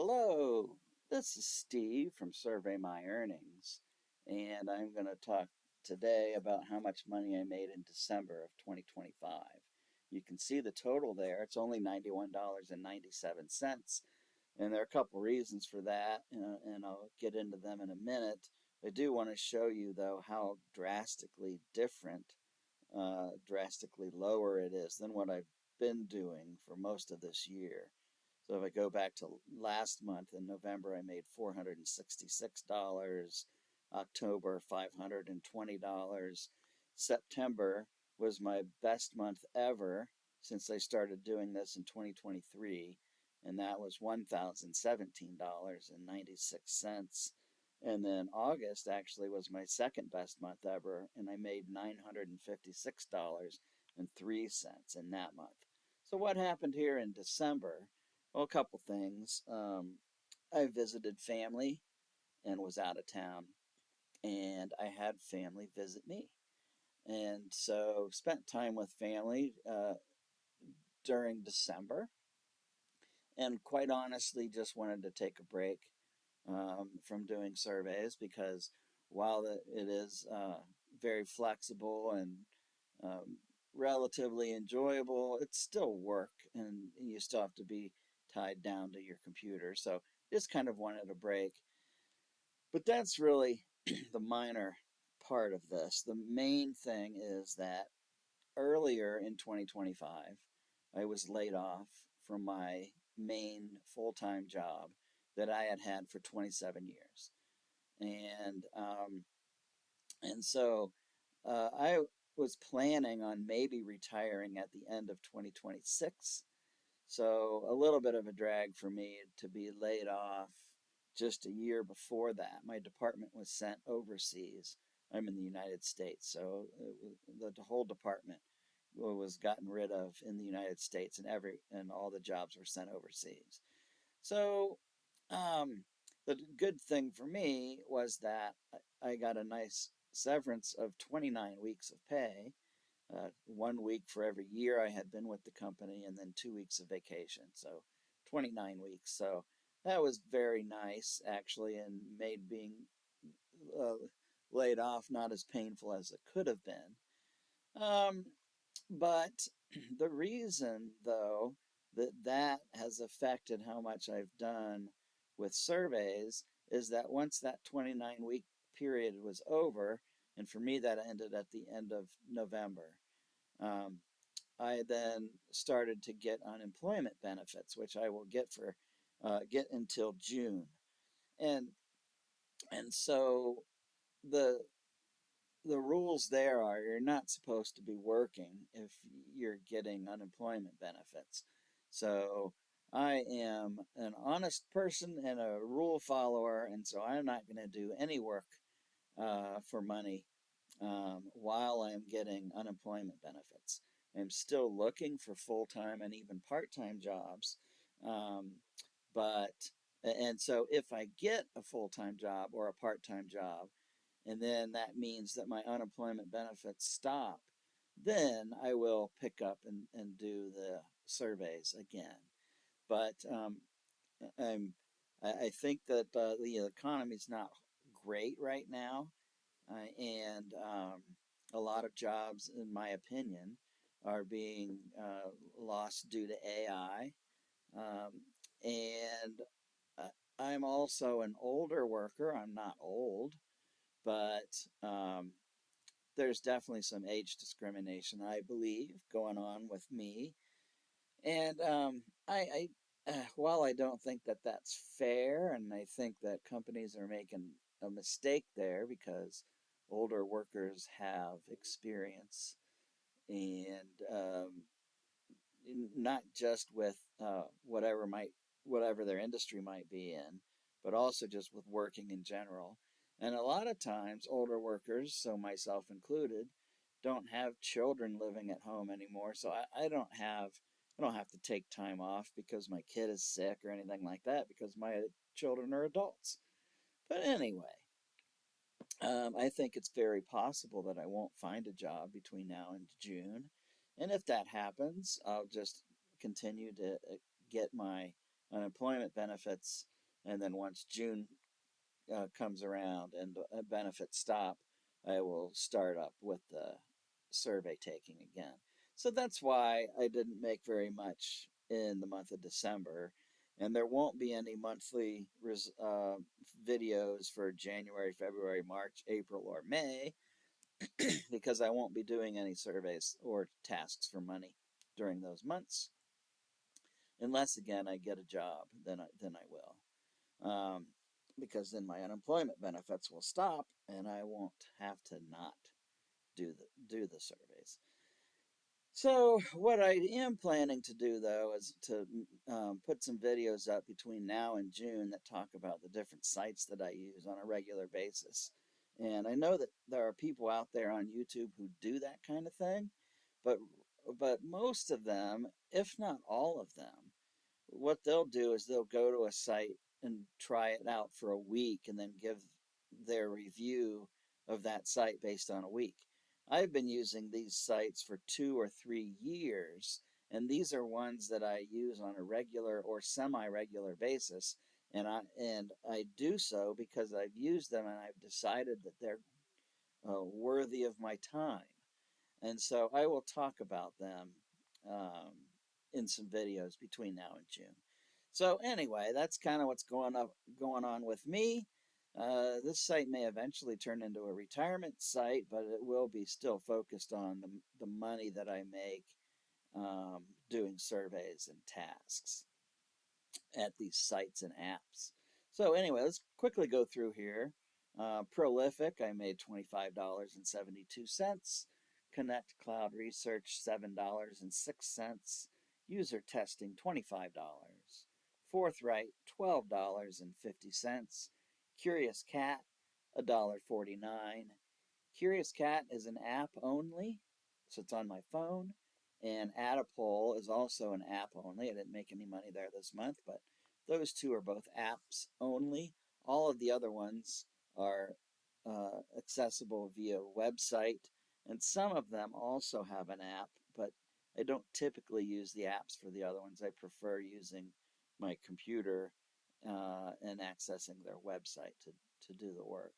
Hello, this is Steve from Survey My Earnings, and I'm going to talk today about how much money I made in December of 2025. You can see the total there. It's only $91.97, and there are a couple reasons for that, and I'll get into them in a minute. I do want to show you, though, how drastically different, drastically lower it is than what I've been doing for most of this year. So if I go back to last month in November, I made $466. October, $520. September was my best month ever since I started doing this in 2023, and that was $1,017.96. And then August actually was my second best month ever, and I made $956.03 in that month. So what happened here in December? Well, a couple things. I visited family and was out of town, and I had family visit me. And so spent time with family during December, and quite honestly, just wanted to take a break from doing surveys because while it is very flexible and um, relatively enjoyable, it's still work and you still have to be tied down to your computer. So just kind of wanted a break. But that's really the minor part of this. The main thing is that earlier in 2025, I was laid off from my main full time job that I had had for 27 years. And, um, and so I was planning on maybe retiring at the end of 2026. So a little bit of a drag for me to be laid off just a year before that. My department was sent overseas. I'm in the United States, so the whole department was gotten rid of in the United States, and all the jobs were sent overseas. So um, the good thing for me was that I got a nice severance of 29 weeks of pay, 1 week for every year I had been with the company, and then 2 weeks of vacation. So 29 weeks. So that was very nice, actually, and made being uh, laid off not as painful as it could have been. Um, but the reason, though, that has affected how much I've done with surveys is that once that 29-week period was over, and for me that ended at the end of November, um, I then started to get unemployment benefits, which I will get until June, and so the the rules there are you're not supposed to be working if you're getting unemployment benefits. So I am an honest person and a rule follower, and so I'm not going to do any work for money while I'm getting unemployment benefits. I'm still looking for full time and even part time jobs. Um, but, and so if I get a full time job or a part time job, and then that means that my unemployment benefits stop, then I will pick up and do the surveys again. But I'm, I think that the economy is not great right now, and a lot of jobs, in my opinion, are being lost due to AI. And I'm also an older worker. I'm not old, but there's definitely some age discrimination, I believe, going on with me. And while I don't think that that's fair, and I think that companies are making a mistake there because older workers have experience and not just with whatever their industry might be in, but also just with working in general. And a lot of times, older workers, so myself included, don't have children living at home anymore. So I don't have to take time off because my kid is sick or anything like that because my children are adults. But anyway, I think it's very possible that I won't find a job between now and June. And if that happens, I'll just continue to get my unemployment benefits, and then once June comes around and benefits stop, I will start up with the survey taking again. So that's why I didn't make very much in the month of December. And there won't be any monthly videos for January, February, March, April, or May because I won't be doing any surveys or tasks for money during those months. Unless, again, I get a job, then I will. Because then my unemployment benefits will stop and I won't have to not do the surveys. So what I am planning to do though is to put some videos up between now and June that talk about the different sites that I use on a regular basis. And I know that there are people out there on YouTube who do that kind of thing, but most of them, if not all of them, what they'll do is they'll go to a site and try it out for a week and then give their review of that site based on a week. I've been using these sites for 2 or 3 years, and these are ones that I use on a regular or semi-regular basis, and I do so because I've used them and I've decided that they're worthy of my time. And so I will talk about them um, in some videos between now and June. So anyway, that's kind of what's going on with me. This site may eventually turn into a retirement site, but it will be still focused on the money that I make doing surveys and tasks at these sites and apps. So anyway, let's quickly go through here. Prolific, I made $25.72. Connect Cloud Research, $7.06. User Testing, $25. Forthright, $12.50. Curious Cat, $1.49. Curious Cat is an app only, so it's on my phone. And Adapole is also an app only. I didn't make any money there this month, but those two are both apps only. All of the other ones are accessible via website, and some of them also have an app, but I don't typically use the apps for the other ones. I prefer using my computer and accessing their website to do the work.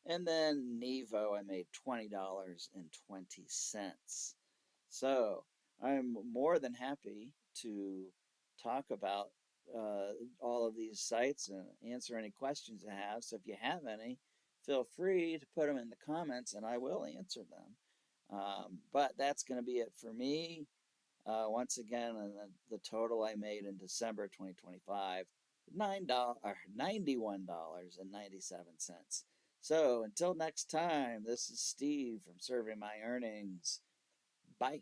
And then Nevo, I made $20.20. So I'm more than happy to talk about all of these sites and answer any questions you have. So if you have any, feel free to put them in the comments and I will answer them. But that's going to be it for me. Once again, the total I made in December 2025, $91.97. So until next time, this is Steve from Serving My Earnings. Bye.